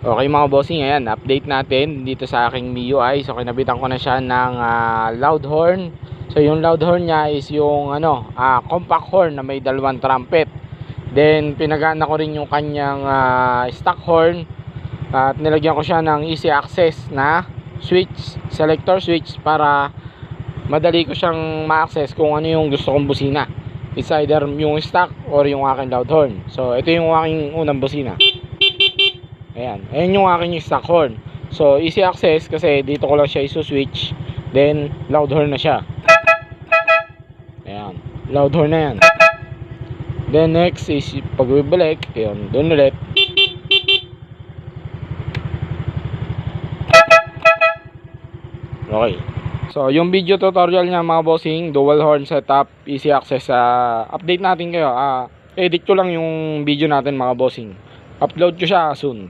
Okay mga bossing, ayan, update natin dito sa aking MIUI. So kinabitan ko na siya ng loud horn. So yung loud horn niya is yung compact horn na may dalawang trumpet. Then pinagana ko rin yung kanyang stock horn at nilagyan ko siya ng easy access na switch, selector switch, para madali ko siyang ma-access kung ano yung gusto kong busina. It's either yung stock or yung aking loud horn. So ito yung aking unang busina. Ayan yung aking stock horn. So easy access kasi dito ko lang siya iso-switch. Then loud horn na siya. Ayan, loud horn na yan. Then next is pag bibalik, ayan, doon ulit. Okay. So yung video tutorial niya mga bossing, dual horn setup, easy access, update natin kayo. Edit ko lang yung video natin mga bossing. Upload ko siya soon.